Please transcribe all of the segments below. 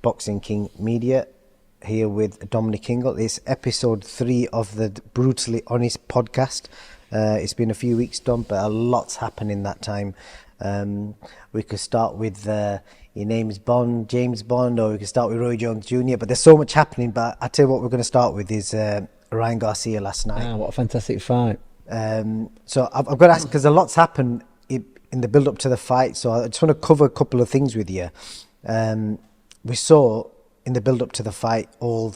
Boxing King Media, here with Dominic Ingle. It's episode 3 of the Brutally Honest podcast. It's been a few weeks, Dom, but a lot's happened in that time. We could start with your name's Bond, James Bond, or we could start with Roy Jones Jr., but there's so much happening. But I tell you what we're going to start with is Ryan Garcia last night. What a fantastic fight. So I've got to ask, because a lot's happened in the build-up to the fight, so I just want to cover a couple of things with you. We saw in the build-up to the fight all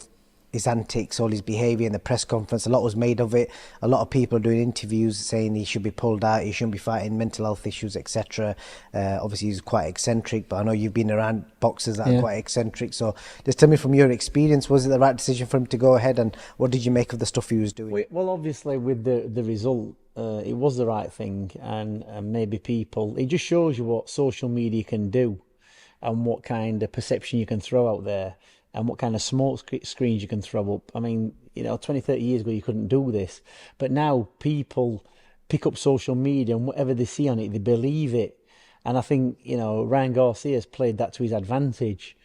his antics, all his behaviour in the press conference. A lot was made of it. A lot of people are doing interviews saying he should be pulled out, he shouldn't be fighting, mental health issues, etc. Obviously he's quite eccentric, but I know you've been around boxers that are quite eccentric. So just tell me from your experience, was it the right decision for him to go ahead, and what did you make of the stuff he was doing? Well, obviously with the result, it was the right thing, and maybe people, it just shows you what social media can do and what kind of perception you can throw out there and what kind of smoke screens you can throw up. I mean, 20, 30 years ago you couldn't do this, but now people pick up social media and whatever they see on it, they believe it. And I think, Ryan Garcia has played that to his advantage,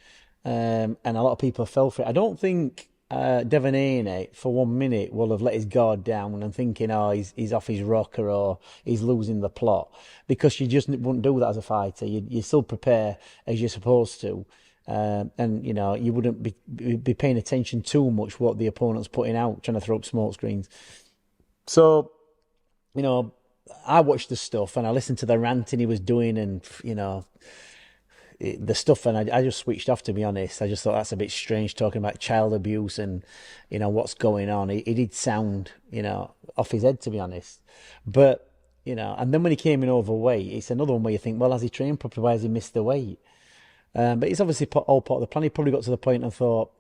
and a lot of people fell for it. I don't think Devin Haney for 1 minute will have let his guard down and thinking, he's off his rocker or he's losing the plot, because you just wouldn't do that as a fighter. You still prepare as you're supposed to, and you wouldn't be paying attention too much what the opponent's putting out, trying to throw up smoke screens. So, I watched the stuff and I listened to the ranting he was doing, and the stuff, and I just switched off, to be honest. I just thought that's a bit strange, talking about child abuse and what's going on. It did sound off his head, to be honest. But and then when he came in overweight, it's another one where you think, well, has he trained properly? Why has he missed the weight? But it's obviously all part of the plan. He probably got to the point and thought,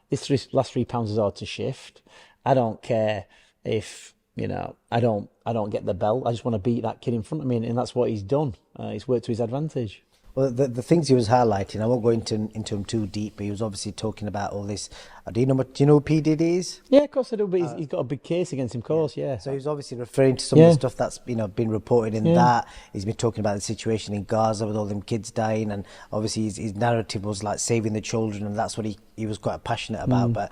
this last 3 pounds is hard to shift. I don't care if I don't get the belt. I just want to beat that kid in front of me, and that's what he's done. It's worked to his advantage. Well, the things he was highlighting, I won't go into them too deep, but he was obviously talking about all this. Do you know who P. Diddy is? Yeah, of course I do, but he's got a big case against him, of course, yeah. So he was obviously referring to some of the stuff that's been reported in that. He's been talking about the situation in Gaza with all them kids dying, and obviously his narrative was like saving the children, and that's what he was quite passionate about. But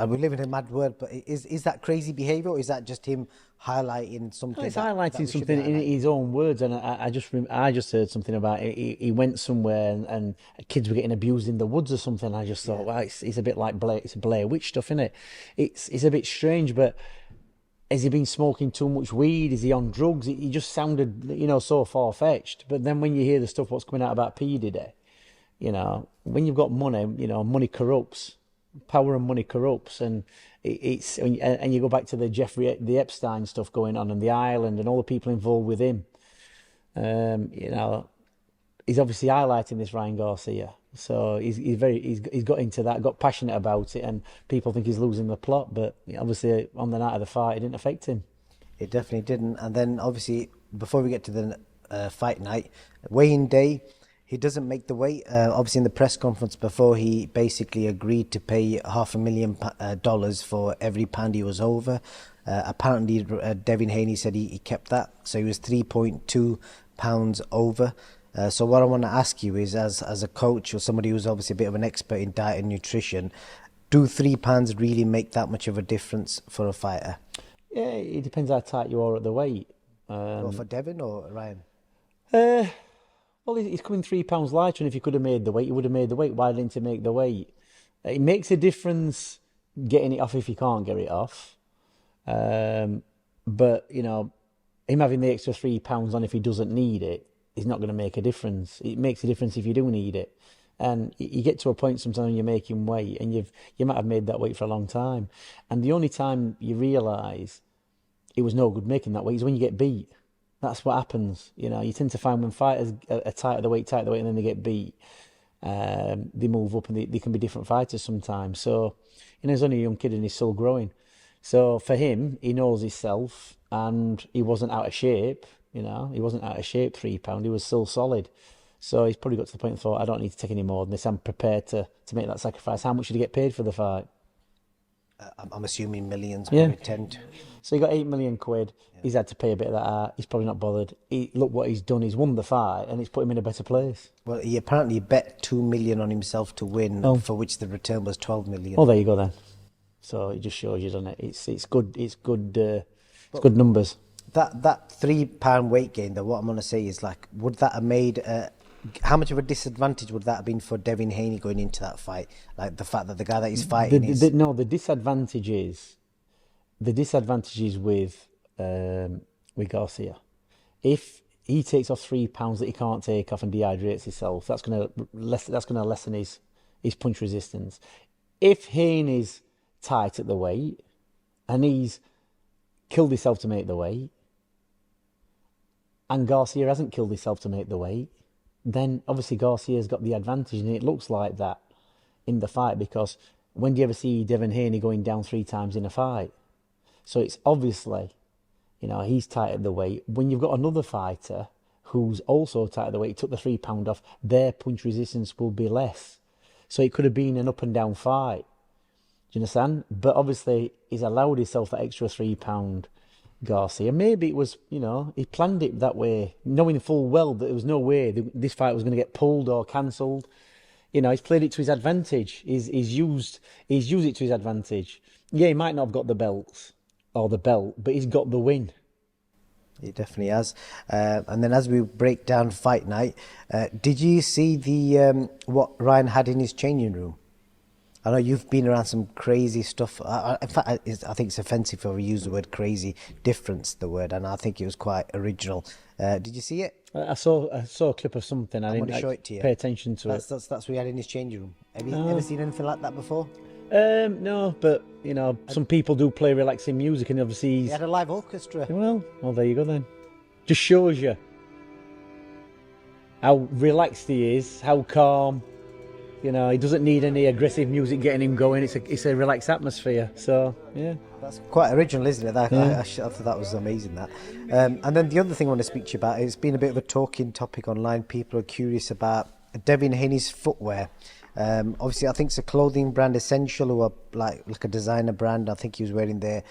we live in a mad world, but is that crazy behaviour, or is that just him highlighting something? No, it's highlighting something in his own words, and I just heard something about it. He went somewhere and kids were getting abused in the woods or something. I just thought, well, it's a bit like Blair Witch stuff, isn't it? It's a bit strange, but has he been smoking too much weed? Is he on drugs? He just sounded, so far-fetched. But then when you hear the stuff what's coming out about P. Diddy, when you've got money, money corrupts. Power and money corrupts, and and you go back to the Epstein stuff going on, and the island, and all the people involved with him. He's obviously highlighting this Ryan Garcia, so he's got into that, got passionate about it, and people think he's losing the plot. But obviously, on the night of the fight, it didn't affect him. It definitely didn't. And then obviously, before we get to the fight night, weigh-in day. He doesn't make the weight. Obviously, in the press conference before, he basically agreed to pay $500,000 for every pound he was over. Apparently, Devin Haney said he kept that, so he was 3.2 pounds over. So what I want to ask you is, as a coach or somebody who's obviously a bit of an expert in diet and nutrition, do 3 pounds really make that much of a difference for a fighter? Yeah, it depends how tight you are at the weight. Or for Devin or Ryan? Well, he's coming 3 pounds lighter, and if he could have made the weight, he would have made the weight. Why didn't he make the weight? It makes a difference getting it off if he can't get it off. But, him having the extra 3 pounds on if he doesn't need it is not going to make a difference. It makes a difference if you do need it. And you get to a point sometimes when you're making weight, and you might have made that weight for a long time. And the only time you realise it was no good making that weight is when you get beat. That's what happens. You tend to find when fighters are tight at the weight, and then they get beat, they move up, and they can be different fighters sometimes. So, he's only a young kid and he's still growing. So for him, he knows himself, and he wasn't out of shape. He wasn't out of shape 3 pound. He was still solid. So he's probably got to the point and thought, I don't need to take any more than this. I'm prepared to make that sacrifice. How much did he get paid for the fight? I'm assuming millions, Yeah. probably 10. So he got 8 million quid. He's had to pay a bit of that out. He's probably not bothered. Look what he's done. He's won the fight and it's put him in a better place. Well, he apparently bet 2 million on himself to win, Oh. for which the return was 12 million. Well, there you go then. So it just shows you, doesn't it? It's good. It's good. It's good numbers. That £3 weight gain, though, what I'm going to say is, like, would that have made... how much of a disadvantage would that have been for Devin Haney going into that fight? Like, the fact that the guy that he's fighting is... No, the disadvantage is with Garcia. If he takes off £3 that he can't take off and dehydrates himself, that's going to lessen his punch resistance. If Haney's tight at the weight and he's killed himself to make the weight, and Garcia hasn't killed himself to make the weight, then obviously Garcia's got the advantage, and it looks like that in the fight, because when do you ever see Devin Haney going down 3 times in a fight? So it's obviously, he's tight at the weight. When you've got another fighter who's also tight at the weight, he took the £3 off, their punch resistance will be less. So it could have been an up and down fight. Do you understand? But obviously he's allowed himself that extra £3, Garcia. Maybe it was, he planned it that way, knowing full well that there was no way this fight was going to get pulled or cancelled. He's played it to his advantage. He's used it to his advantage. Yeah, he might not have got the belts or the belt, but he's got the win. He definitely has. And then as we break down fight night, did you see the what Ryan had in his changing room? I know you've been around some crazy stuff. In fact, I think it's offensive if I use the word crazy. Difference, the word, and I think it was quite original. Did you see it? I saw a clip of something. I didn't show it to you. Pay attention to it. That's what he had in his changing room. Have you ever seen anything like that before? No, but some people do play relaxing music, and obviously He had a live orchestra. Well, there you go then. Just shows you how relaxed he is, how calm. He doesn't need any aggressive music getting him going. It's a relaxed atmosphere. So yeah, that's quite original, isn't it? I thought that was amazing. That, and then the other thing I want to speak to you about, it's been a bit of a talking topic online. People are curious about Devin Haney's footwear. Obviously, I think it's a clothing brand, Essential, who are like a designer brand. I think he was wearing their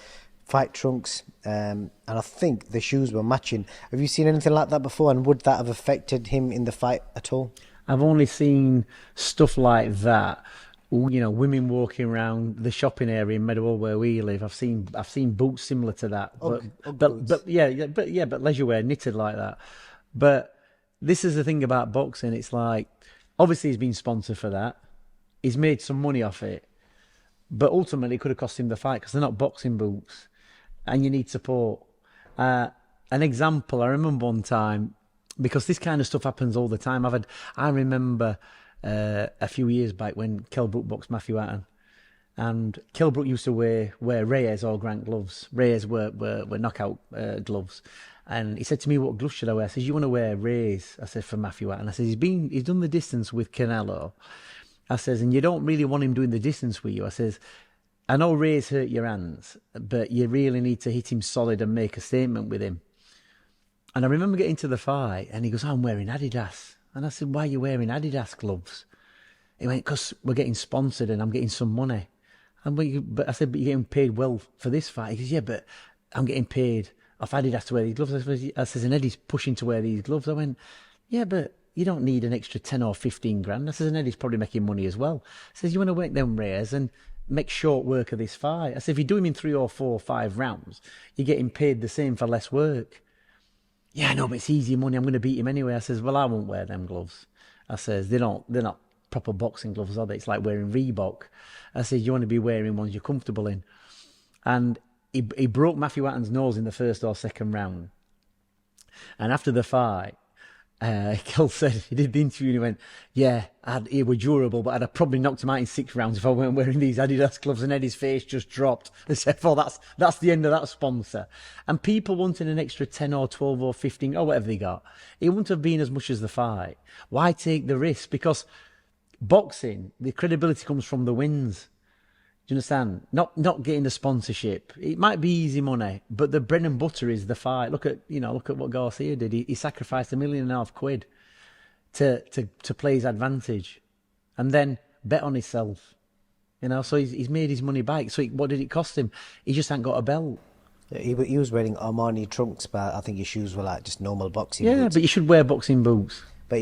fight trunks, and I think the shoes were matching. Have you seen anything like that before? And would that have affected him in the fight at all? I've only seen stuff like that. Women walking around the shopping area in Meadowhall where we live. I've seen boots similar to that, but leisure wear, knitted like that. But this is the thing about boxing. It's like, obviously he's been sponsored for that. He's made some money off it, but ultimately it could have cost him the fight because they're not boxing boots, and you need support. An example, I remember one time, because this kind of stuff happens all the time. I remember a few years back when Kell Brook boxed Matthew Hatton, and Kell Brook used to wear Reyes or Grant gloves. Reyes were knockout gloves, and he said to me, "What gloves should I wear?" I said, "You want to wear Reyes?" I said, "For Matthew Hatton." I said, "He's done the distance with Canelo." I says, "And you don't really want him doing the distance with you." I says, "I know Reyes hurt your hands, but you really need to hit him solid and make a statement with him." And I remember getting to the fight, and he goes, "I'm wearing Adidas." And I said, "Why are you wearing Adidas gloves?" He went, "Because we're getting sponsored and I'm getting some money." But I said, "But you're getting paid well for this fight." He goes, "Yeah, but I'm getting paid off Adidas to wear these gloves." I says, "And Eddie's pushing to wear these gloves." I went, "Yeah, but you don't need an extra 10 or 15 grand. I says, "And Eddie's probably making money as well." I says, "You want to work them Reyes and make short work of this fight." I said, "If you do him in 3 or 4 or 5 rounds, you're getting paid the same for less work." "Yeah, I know, but it's easy money. I'm going to beat him anyway." I says, "Well, I won't wear them gloves." I says, they're not proper boxing gloves, are they? It's like wearing Reebok. I said, "You want to be wearing ones you're comfortable in." And he broke Matthew Hatton's nose in the first or second round. And after the fight, Kell said, he did the interview and he went, "Yeah, he were durable, but I'd have probably knocked him out in 6 rounds if I weren't wearing these Adidas gloves." And Eddie's face just dropped. They said, "Oh, that's the end of that sponsor." And people wanting an extra 10 or 12 or 15 or whatever they got, it wouldn't have been as much as the fight. Why take the risk? Because boxing, the credibility comes from the wins. Do you understand? Not getting the sponsorship. It might be easy money, but the bread and butter is the fight. Look at what Garcia did. He sacrificed £1.5 million to play his advantage, and then bet on himself. You know, so he's made his money back. So what did it cost him? He just ain't got a belt. He was wearing Armani trunks, but I think his shoes were like just normal boxing Yeah, boots. but you should wear boxing boots. But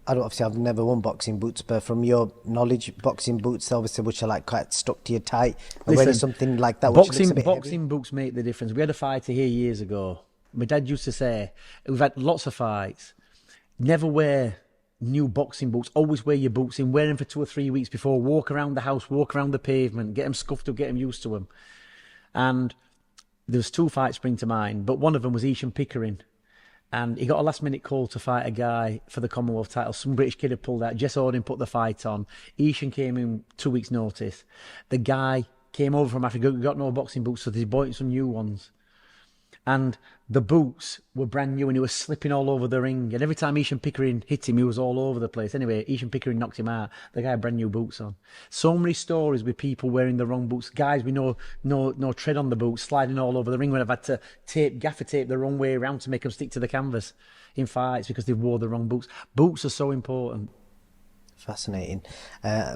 obviously I've never worn boxing boots, but from your knowledge, boxing boots obviously which are like quite stuck to your tight, and wearing something like that which looks a bit boxing heavy. boots make the difference. We had a fighter here years ago. My dad used to say, we've had lots of fights, never wear new boxing boots, always wear your boots in, wear them for 2 or 3 weeks before, walk around the house, walk around the pavement, get them scuffed up, get them used to them. And there was 2 fights spring to mind, but one of them was Ishan Pickering. And he got a last minute call to fight a guy for the Commonwealth title. Some British kid had pulled out. Jess Ordin put the fight on. Ishan came in 2 weeks' notice. The guy came over from Africa, got no boxing boots, so they bought him some new ones. And the boots were brand new and he was slipping all over the ring. And every time Ishan Pickering hit him, he was all over the place. Anyway, Ishan Pickering knocked him out. The guy had brand new boots on. So many stories with people wearing the wrong boots. Guys with no tread on the boots, sliding all over the ring when I've had to gaffer tape the wrong way around to make them stick to the canvas in fights because they wore the wrong boots. Boots are so important. Fascinating.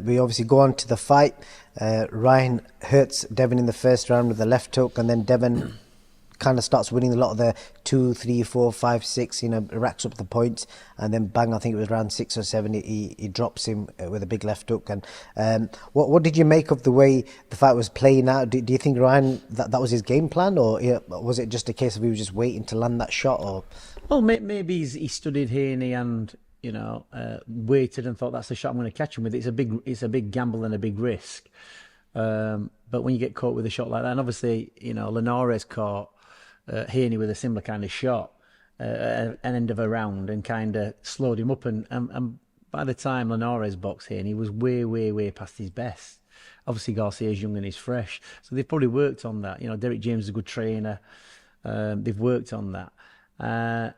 We obviously go on to the fight. Ryan hurts Devin in the first round with the left hook, and then Devin kind of starts winning a lot of the 2, 3, 4, 5, 6, racks up the points, and then bang, I think it was round 6 or 7, he drops him with a big left hook. And what did you make of the way the fight was playing out? Do you think Ryan that was his game plan, or was it just a case of he was just waiting to land that shot? Or well, maybe he studied Haney and waited and thought that's the shot I'm going to catch him with. It's a big gamble and a big risk. But when you get caught with a shot like that, and obviously Linares caught Haney with a similar kind of shot at an end of a round and kind of slowed him up, and by the time Linares boxed Haney, he was way past his best. Obviously Garcia's young and he's fresh, so they've probably worked on that. Derek James is a good trainer. They've worked on that,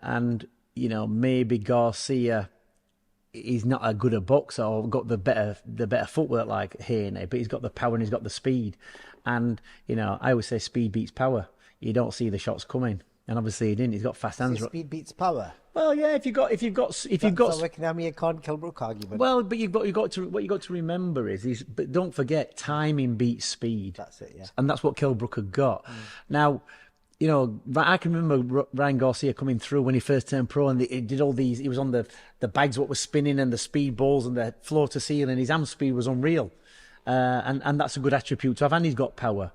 and maybe Garcia is not a good a boxer or got the better footwork like Haney, but he's got the power and he's got the speed, and I always say speed beats power. You don't see the shots coming, and obviously he didn't. He's got fast hands. Speed beats power. Well, yeah. If you've got, That's like an Amir Khan Kilbrook argument. Well, but what you got to remember is, but don't forget, timing beats speed. That's it, yeah. And that's what Kilbrook had got. Now, I can remember Ryan Garcia coming through when he first turned pro, and he did all these. He was on the bags, what was spinning, and the speed balls, and the floor to ceiling. His arm speed was unreal, and that's a good attribute to have. And he's got power.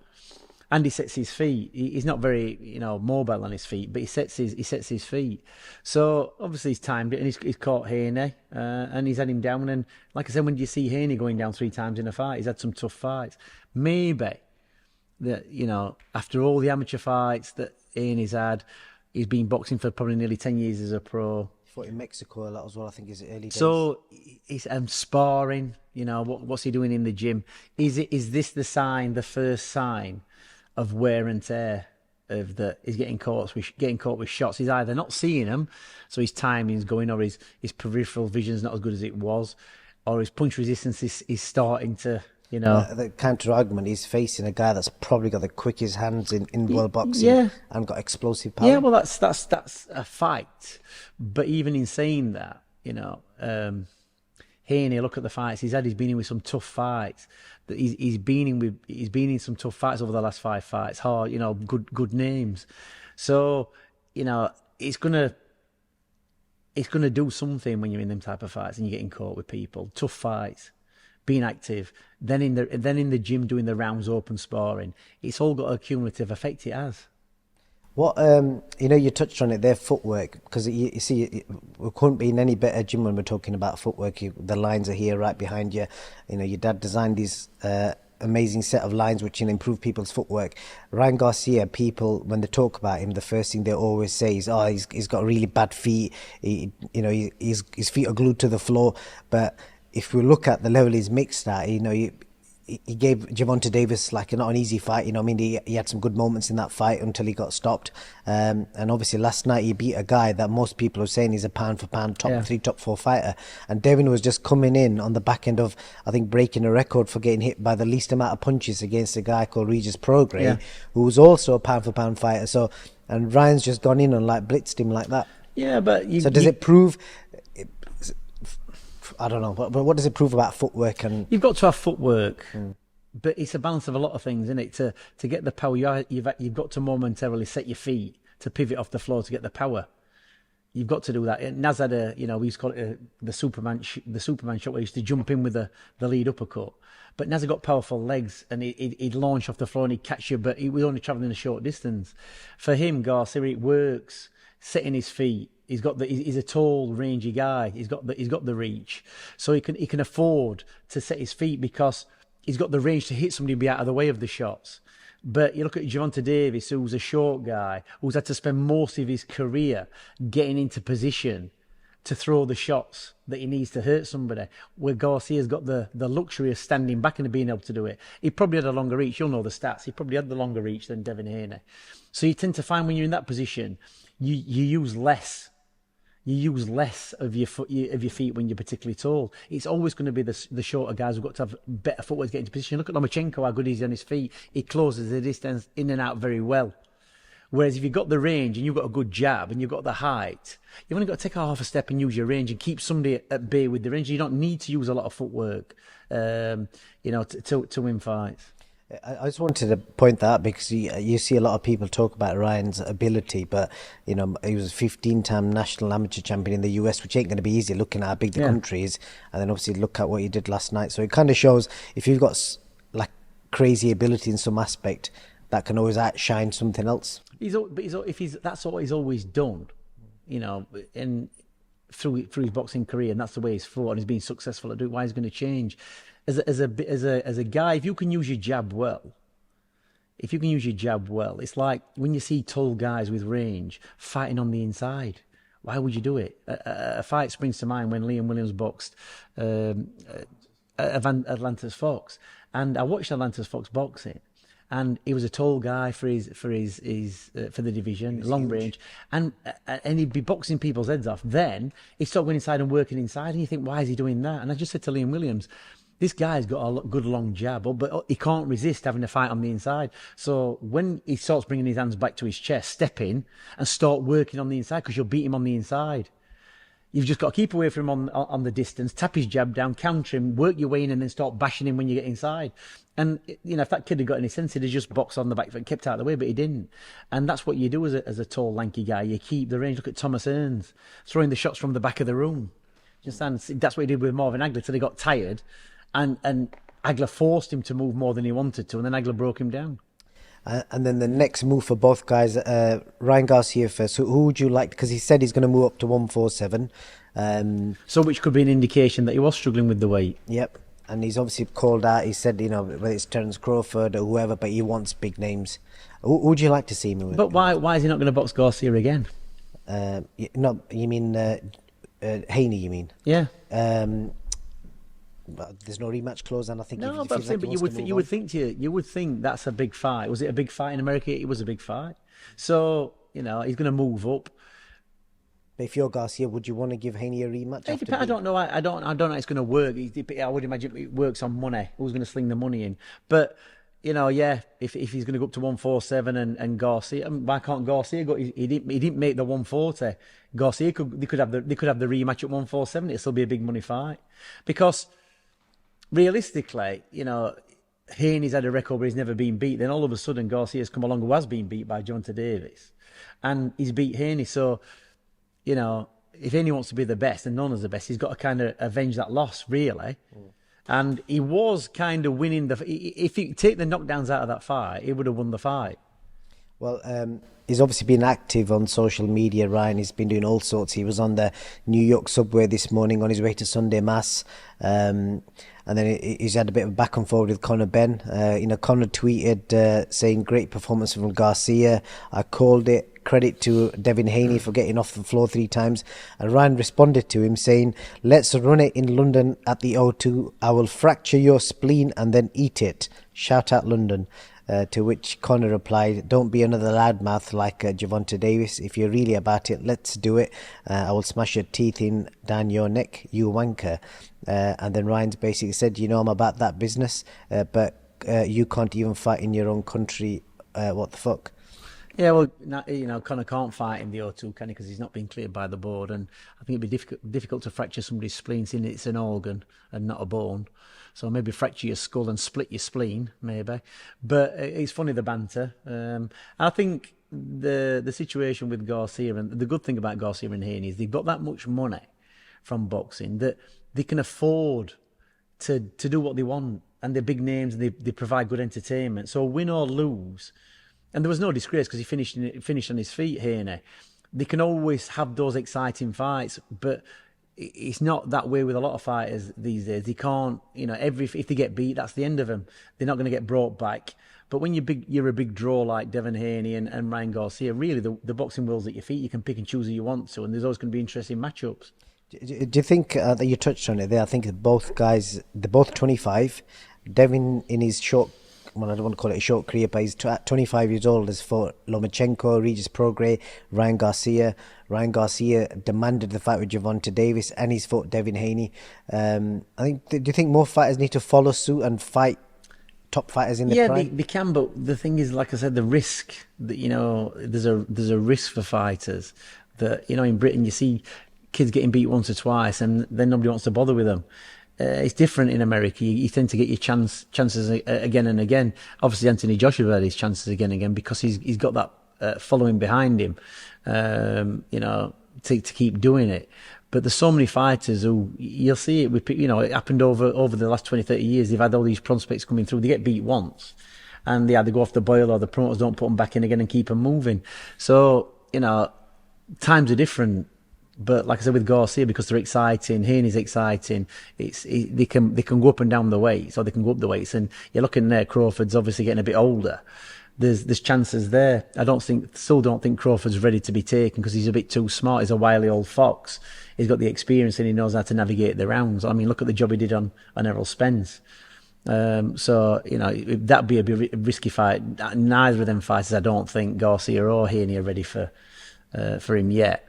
And he sets his feet. He's not very, mobile on his feet, but he sets his feet. So obviously he's timed it, and he's caught Haney, and he's had him down. And like I said, when you see Haney going down 3 times in a fight, he's had some tough fights. Maybe that after all the amateur fights that Haney's had, he's been boxing for probably nearly 10 years as a pro. He fought in Mexico a lot as well, I think, his early days. So he's sparring. What's he doing in the gym? Is this the first sign of wear and tear, of that he's getting caught with shots? He's either not seeing them, so his timing's going, or his peripheral vision's not as good as it was, or his punch resistance is starting to, the counter argument, he's facing a guy that's probably got the quickest hands in world boxing, and got explosive power. Yeah, well, that's a fight. But even in saying that, Haney, look at the fights he's had. He's been in with some tough fights. He's been in some tough fights over the last 5 fights. Hard, good names. So, it's gonna do something when you're in them type of fights and you're getting caught with people. Tough fights, being active, then in the gym doing the rounds, open sparring. It's all got a cumulative effect. It has. What you touched on it there, footwork, because you see, we couldn't be in any better gym when we're talking about footwork. The lines are here right behind you. Your dad designed these amazing set of lines which can improve people's footwork. Ryan Garcia, people, when they talk about him, the first thing they always say is, he's got really bad feet. His feet are glued to the floor. But if we look at the level he's mixed at, he gave Gervonta Davis not an easy fight. He had some good moments in that fight until he got stopped. And obviously last night he beat a guy that most people are saying is a pound for pound top 3, top 4 fighter. And Devin was just coming in on the back end of, I think, breaking a record for getting hit by the least amount of punches against a guy called Regis Prograis, who was also a pound for pound fighter. So, and Ryan's just gone in and blitzed him like that. Yeah, but does it prove? I don't know, but what does it prove about footwork? And you've got to have footwork. but it's a balance of a lot of things, isn't it? To get the power, you've got to momentarily set your feet to pivot off the floor to get the power. You've got to do that. Naz had we used to call it the Superman shot, where he used to jump in with the lead uppercut. But Naz had got powerful legs, and he'd launch off the floor and he'd catch you, but he was only travelling a short distance. For him, Garcia, it works setting his feet. He's a tall, rangy guy. He's got the reach, so he can afford to set his feet because he's got the range to hit somebody and be out of the way of the shots. But you look at Gervonta Davis, who's a short guy, who's had to spend most of his career getting into position to throw the shots that he needs to hurt somebody, where Garcia's got the luxury of standing back and being able to do it. He probably had a longer reach. You'll know the stats. He probably had the longer reach than Devin Haney. So you tend to find when you're in that position, you use less. You use less of your feet when you're particularly tall. It's always going to be the shorter guys who've got to have better footwork to get into position. Look at Lomachenko, how good he is on his feet. He closes the distance in and out very well. Whereas if you've got the range and you've got a good jab and you've got the height, you've only got to take a half a step and use your range and keep somebody at bay with the range. You don't need to use a lot of footwork, to win fights. I just wanted to point that out because you see a lot of people talk about Ryan's ability, but he was a 15-time national amateur champion in the US, which ain't going to be easy looking at how big the country is, and then obviously look at what he did last night. So it kind of shows if you've got like crazy ability in some aspect, that can always outshine something else. That's what he's always done, and through his boxing career, and that's the way he's fought, and he's been successful at it. Why he's going to change? As a guy, if you can use your jab well, it's like when you see tall guys with range fighting on the inside. Why would you do it? A fight springs to mind when Liam Williams boxed Atlantis Fox, and I watched Atlantis Fox boxing, and he was a tall guy for the division, long range, and he'd be boxing people's heads off. Then he'd start going inside and working inside, and you think, why is he doing that? And I just said to Liam Williams, this guy's got a good long jab, but he can't resist having a fight on the inside. So when he starts bringing his hands back to his chest, step in and start working on the inside, because you'll beat him on the inside. You've just got to keep away from him on the distance, tap his jab down, counter him, work your way in, and then start bashing him when you get inside. And if that kid had got any sense, he'd have just boxed on the back foot and kept out of the way, but he didn't. And that's what you do as a tall, lanky guy. You keep the range. Look at Thomas Hearns, throwing the shots from the back of the room. That's what he did with Marvin Hagler till he got tired. And Hagler forced him to move more than he wanted to, and then Hagler broke him down. And then the next move for both guys, Ryan Garcia first. So who would you like? Because he said he's going to move up to 147. So which could be an indication that he was struggling with the weight. Yep. And he's obviously called out. He said, whether it's Terence Crawford or whoever, but he wants big names. Who would you like to see him with? But why is he not going to box Garcia again? You mean Haney? You mean? Yeah. But there's no rematch clause, and I think no. But you would think that's a big fight. Was it a big fight in America? It was a big fight. So he's going to move up. But if you're Garcia, would you want to give Haney a rematch? I don't know. I don't know how it's going to work. I would imagine it works on money. Who's going to sling the money in? But if he's going to go up to 147 and Garcia, why can't Garcia go? He didn't make the 140. Garcia could have the rematch at 147. It'll still be a big money fight because. Realistically, Haney's had a record where he's never been beat. Then all of a sudden, Garcia's come along who has been beat by Gervonta Davis. And he's beat Haney. So, if Haney wants to be the best and known as the best, he's got to kind of avenge that loss, really. And he was kind of winning if you take the knockdowns out of that fight, he would have won the fight. Well, he's obviously been active on social media, Ryan. He's been doing all sorts. He was on the New York subway this morning on his way to Sunday Mass. And then he's had a bit of back and forth with Conor Ben. Conor tweeted saying, great performance from Garcia. I called it. Credit to Devin Haney for getting off the floor 3 times. And Ryan responded to him saying, let's run it in London at the O2. I will fracture your spleen and then eat it. Shout out London. To which Conor replied, don't be another loudmouth like Gervonta Davis. If you're really about it, let's do it. I will smash your teeth in down your neck, you wanker. And then Ryan's basically said, I'm about that business, but you can't even fight in your own country. What the fuck? Yeah, well, Conor can't fight in the O2, can he? Because he's not been cleared by the board. And I think it'd be difficult to fracture somebody's spleen, seeing it's an organ and not a bone. So maybe fracture your skull and split your spleen, maybe. But it's funny, the banter. I think the situation with Garcia, and the good thing about Garcia and Haney is they've got that much money from boxing that they can afford to do what they want, and they're big names, and they provide good entertainment. So win or lose, and there was no disgrace because he finished on his feet, Haney. They can always have those exciting fights, but it's not that way with a lot of fighters these days. They can't, if they get beat, that's the end of them. They're not going to get brought back. But when you're a big draw like Devin, Haney and Ryan Garcia, really the boxing world's at your feet. You can pick and choose who you want to, and there's always going to be interesting matchups. Do you think that you touched on it there? I think both guys, they're both 25. Devin, in his short, well, I don't want to call it a short career, but he's 25 years old, has fought Lomachenko, Regis Prograis, Ryan Garcia. Ryan Garcia demanded the fight with Gervonta Davis, and he's fought Devin Haney. Do you think more fighters need to follow suit and fight top fighters in the prime? Yeah, they can, but the thing is, like I said, the risk that, there's a risk for fighters that, in Britain you see kids getting beat once or twice and then nobody wants to bother with them. It's different in America. You tend to get your chances again and again. Obviously, Anthony Joshua had his chances again and again because he's got that following behind him, to keep doing it. But there's so many fighters who, you'll see it with, it happened over the last 20, 30 years. They've had all these prospects coming through. They get beat once and they either go off the boil or the promoters don't put them back in again and keep them moving. So, times are different. But like I said with Garcia, because they're exciting, Haney's exciting, they can go up and down the weights, or they can go up the weights. And you're looking there, Crawford's obviously getting a bit older. There's chances there. Still don't think Crawford's ready to be taken because he's a bit too smart. He's a wily old fox. He's got the experience and he knows how to navigate the rounds. I mean, look at the job he did on Errol Spence. That'd be a risky fight. Neither of them fighters, I don't think Garcia or Haney are ready for him yet.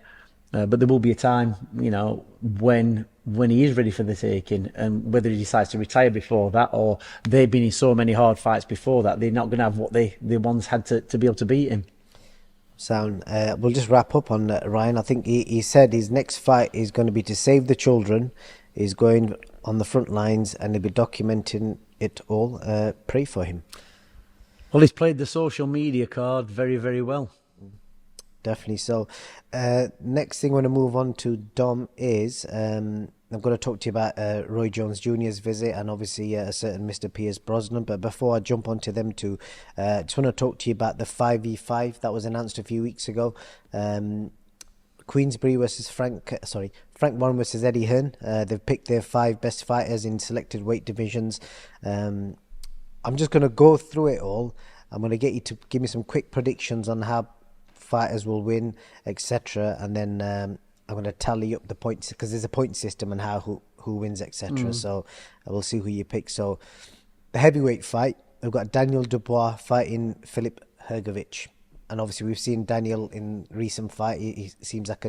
But there will be a time, when he is ready for the taking, and whether he decides to retire before that or they've been in so many hard fights before that, they're not going to have what they once had to be able to beat him. We'll just wrap up on Ryan. I think he said his next fight is going to be to save the children. He's going on the front lines and he'll be documenting it all. Pray for him. Well, he's played the social media card very, very well. Definitely so. Next thing I want to move on to, Dom, is I'm going to talk to you about Roy Jones Jr.'s visit and obviously a certain Mr. Pierce Brosnan. But before I jump onto them two, just want to talk to you about the 5v5 that was announced a few weeks ago. Queensberry versus Frank Warren versus Eddie Hearn. They've picked their 5 best fighters in selected weight divisions. I'm just going to go through it all. I'm going to get you to give me some quick predictions on how fighters will win, etc. And then I'm going to tally up the points because there's a point system and how who wins, etc. So I will see who you pick. So the heavyweight fight, we've got Daniel Dubois fighting Filip Hrgović. And obviously we've seen Daniel in recent fight. He seems like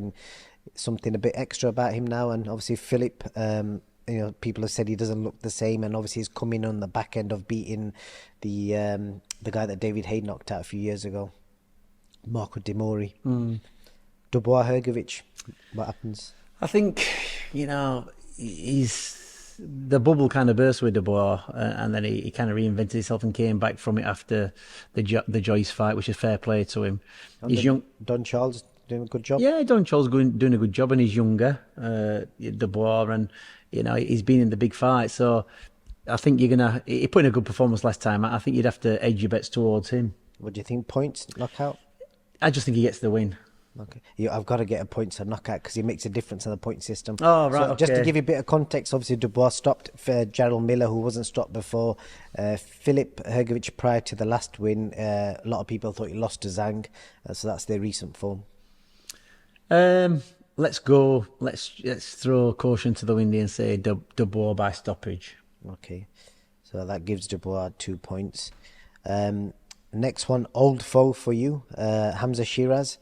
something a bit extra about him now. And obviously Filip, people have said he doesn't look the same. And obviously he's coming on the back end of beating the guy that David Haye knocked out a few years ago, Marco De Mori. Dubois Hrgović, what happens? I think, the bubble kind of burst with Dubois, and then he kind of reinvented himself and came back from it after the Joyce fight, which is fair play to him. And he's young. Don Charles doing a good job. Yeah, Don Charles doing a good job, and he's younger, Dubois, and he's been in the big fight. So I think he put in a good performance last time. I think you'd have to edge your bets towards him. What do you think? Points, knockout? I just think he gets the win. Okay, I've got to get a points or knockout because he makes a difference in the point system. Oh, right, so just to give you a bit of context, obviously Dubois stopped Gerald Miller, who wasn't stopped before. Filip Hrgović, prior to the last win, a lot of people thought he lost to Zhang, so that's their recent form. Let's go. Let's throw caution to the wind and say Dubois by stoppage. Okay, so that gives Dubois 2 points. Next one, old foe for you, Hamza Shiraz.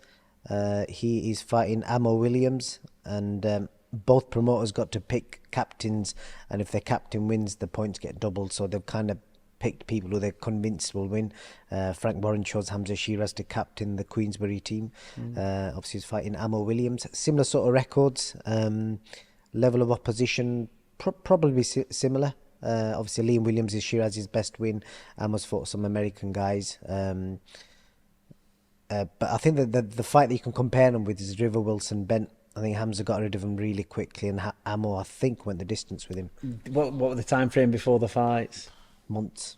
He is fighting Amo Williams, and both promoters got to pick captains, and if their captain wins, the points get doubled. So they've kind of picked people who they're convinced will win. Frank Warren chose Hamza Shiraz to captain the Queensberry team. Obviously he's fighting Amo Williams. Similar sort of records, level of opposition probably similar. Obviously, Liam Williams is Shiraz's best win. Amos fought some American guys. But I think that the fight that you can compare them with is River Wilson Bent. I think Hamza got rid of him really quickly, and Amo, I think, went the distance with him. What was the time frame before the fights? Months.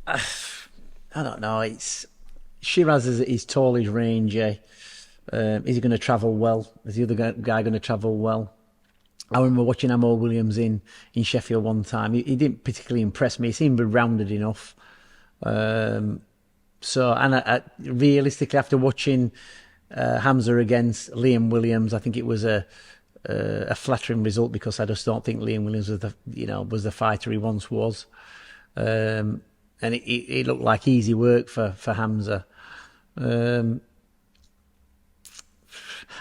I don't know. It's Shiraz is tall, he's rangy. Is he going to travel well? Is the other guy going to travel well? I remember watching Amo Williams in Sheffield one time. He didn't particularly impress me. He seemed rounded enough. Realistically, after watching Hamza against Liam Williams, I think it was a flattering result, because I just don't think Liam Williams was the fighter he once was, and it looked like easy work for Hamza. I'm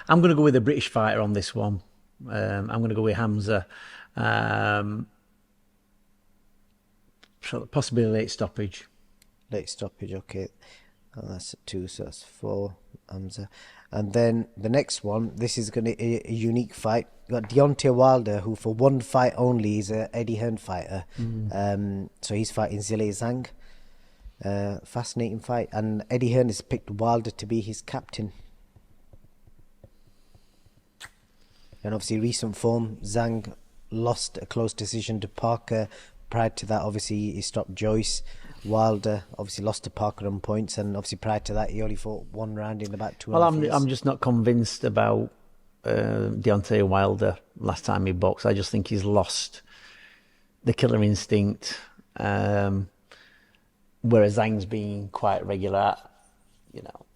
going to go with a British fighter on this one. I'm going to go with Hamza. Possibly a late stoppage. Late stoppage, okay. Oh, that's a 2, so that's 4, Hamza. And then the next one, this is going to be a unique fight. You got Deontay Wilder, who for one fight only is a Eddie Hearn fighter. So he's fighting Zhilei Zhang. Fascinating fight. And Eddie Hearn has picked Wilder to be his captain. And obviously, recent form, Zhang lost a close decision to Parker. Prior to that, obviously, he stopped Joyce. Wilder obviously lost to Parker on points, and obviously prior to that, he only fought one round in about 2.5 years. I'm just not convinced about Deontay Wilder last time he boxed. I just think he's lost the killer instinct, whereas Zhang's been quite regular.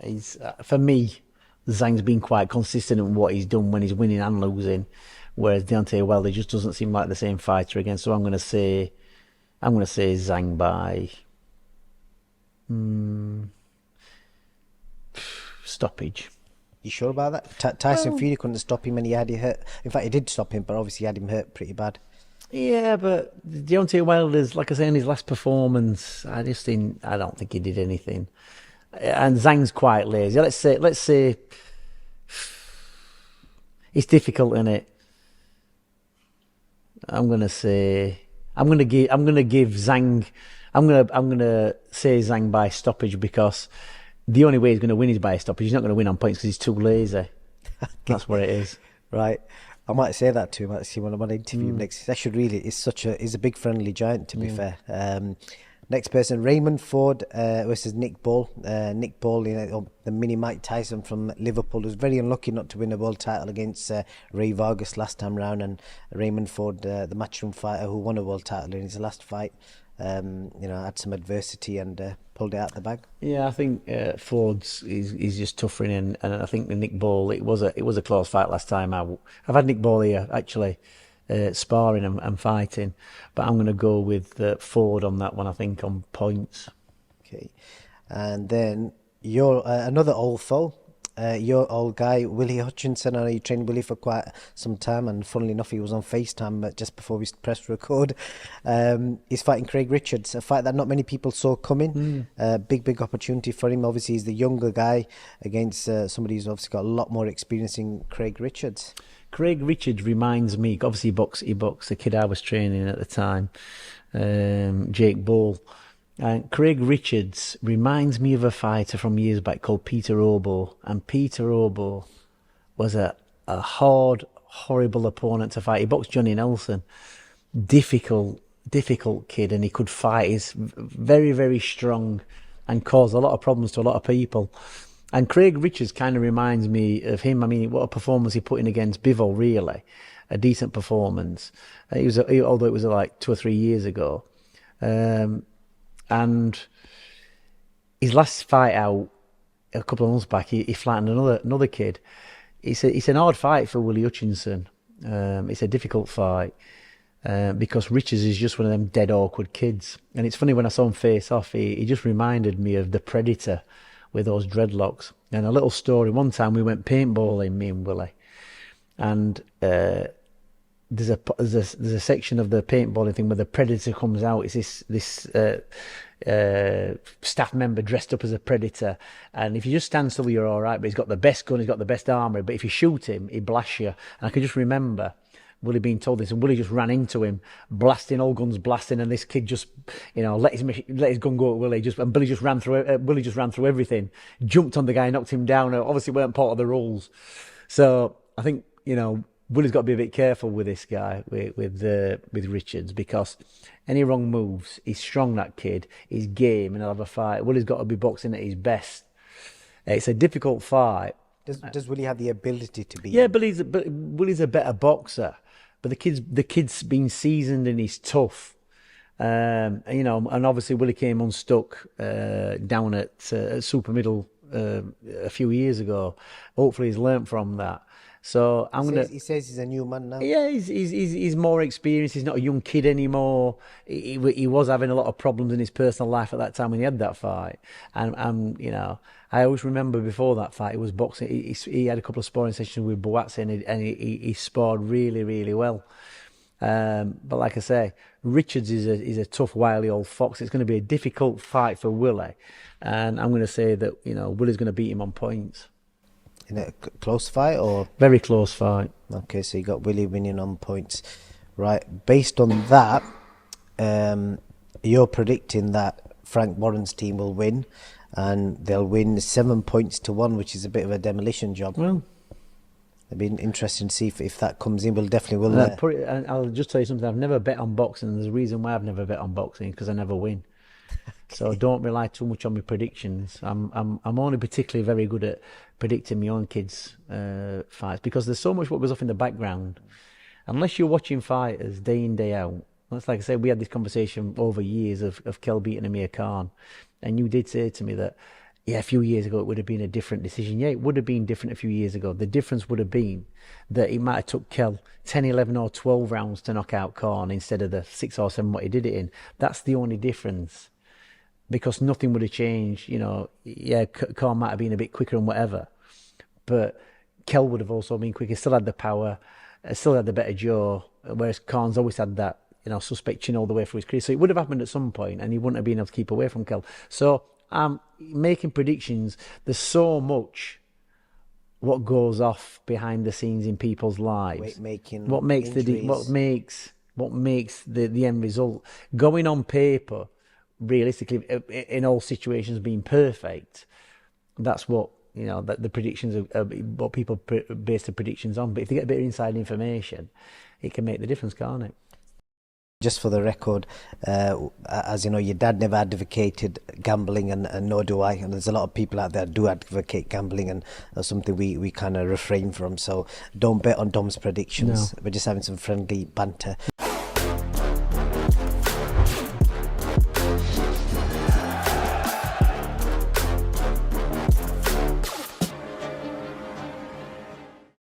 He's for me, Zhang's been quite consistent in what he's done when he's winning and losing, whereas Deontay Wilder just doesn't seem like the same fighter again. So I'm going to say Zhang by stoppage. You sure about that? Tyson Fury couldn't stop him, and he had him hurt. In fact, he did stop him, but obviously he had him hurt pretty bad. Yeah, but Deontay Wilder's, like I say, in his last performance, I don't think he did anything. And Zhang's quite lazy. Let's say it's difficult, isn't it? I'm gonna say Zhang by stoppage, because the only way he's going to win is by a stoppage. He's not going to win on points because he's too lazy. That's what it is. Right. I might say that to him actually when I'm on interview next. That should really he's a big friendly giant, to be fair. Next person, Raymond Ford versus Nick Ball. Nick Ball, the mini Mike Tyson from Liverpool, was very unlucky not to win a world title against Ray Vargas last time round, and Raymond Ford, the matchroom fighter who won a world title in his last fight, had some adversity and pulled it out the bag. Yeah, I think Ford's he's just tougher in, and I think the Nick Ball, it was a close fight last time out. I've had Nick Ball here actually. Sparring and fighting, but I'm going to go with Ford on that one, I think, on points. Okay. And then your another old foe, your old guy, Willie Hutchinson. I know you trained Willie for quite some time, and funnily enough, he was on FaceTime just before we pressed record. He's fighting Craig Richards, a fight that not many people saw coming. Big opportunity for him. Obviously, he's the younger guy against somebody who's obviously got a lot more experience in Craig Richards. Craig Richards reminds me, obviously he boxed the kid I was training at the time, Jake Ball. And Craig Richards reminds me of a fighter from years back called Peter Obo. And Peter Obo was a hard, horrible opponent to fight. He boxed Johnny Nelson. Difficult kid, and he could fight. He's very, very strong and caused a lot of problems to a lot of people. And Craig Richards kind of reminds me of him. I mean, what a performance he put in against Bivol, really. A decent performance. Although it was like 2 or 3 years ago. And his last fight out, a couple of months back, he flattened another kid. It's an hard fight for Willie Hutchinson. It's a difficult fight. Because Richards is just one of them dead awkward kids. And it's funny, when I saw him face off, he just reminded me of the Predator with those dreadlocks. And a little story, one time we went paintballing, me and Willie, and there's a section of the paintballing thing where the Predator comes out. It's this staff member dressed up as a Predator, and if you just stand still, you're all right, but he's got the best gun, he's got the best armour, but if you shoot him, he blasts you. And I can just remember Willie being told this, and Willie just ran into him, blasting, all guns blasting, and this kid just, let his gun go at Willie, and Billy just ran through. Willie just ran through everything, jumped on the guy, knocked him down. Obviously, weren't part of the rules. So I think Willie's got to be a bit careful with this guy, with Richards, because any wrong moves, he's strong, that kid, he's game, and he'll have a fight. Willie's got to be boxing at his best. It's a difficult fight. Does Willie have the ability to be? Yeah, Willie's a better boxer, but the kid's been seasoned and he's tough. And obviously Willie came unstuck down at Super Middle a few years ago. Hopefully he's learnt from that. So He says he's a new man now. Yeah, he's more experienced. He's not a young kid anymore. He was having a lot of problems in his personal life at that time when he had that fight. And I always remember before that fight, he was boxing. He had a couple of sparring sessions with Boatsen, and he sparred really, really well. But like I say, Richards is a tough, wily old fox. It's going to be a difficult fight for Willie, and I'm going to say that Willie's going to beat him on points. In a close fight or? Very close fight. Okay, so you got Willie winning on points. Right, based on that, you're predicting that Frank Warren's team will win, and they'll win 7-1, which is a bit of a demolition job. Well, it'll be interesting to see if that comes in. We'll definitely will. And I'll just tell you something. I've never bet on boxing, and there's a reason why I've never bet on boxing, because I never win. So don't rely too much on my predictions. I'm only particularly very good at predicting my own kids' fights, because there's so much what goes off in the background. Unless you're watching fighters day in, day out. That's like I said, we had this conversation over years of Kell beating Amir Khan, and you did say to me that, a few years ago it would have been a different decision. Yeah, it would have been different a few years ago. The difference would have been that it might have took Kell 10, 11 or 12 rounds to knock out Khan instead of the 6 or 7 what he did it in. That's the only difference. Because nothing would have changed, Khan might have been a bit quicker and whatever, but Kell would have also been quicker, still had the power, still had the better jaw, whereas Khan's always had that, suspect chin all the way through his career. So it would have happened at some point, and he wouldn't have been able to keep away from Kell. So I'm making predictions. There's so much what goes off behind the scenes in people's lives. What makes the end result. Going on paper, realistically, in all situations being perfect, that's what that the predictions are what people base the predictions on. But if they get a bit of inside information, it can make the difference, can't it? Just for the record, as you know, your dad never advocated gambling, and nor do I. And there's a lot of people out there that do advocate gambling, and that's something we kind of refrain from. So don't bet on Dom's predictions. No. We're just having some friendly banter.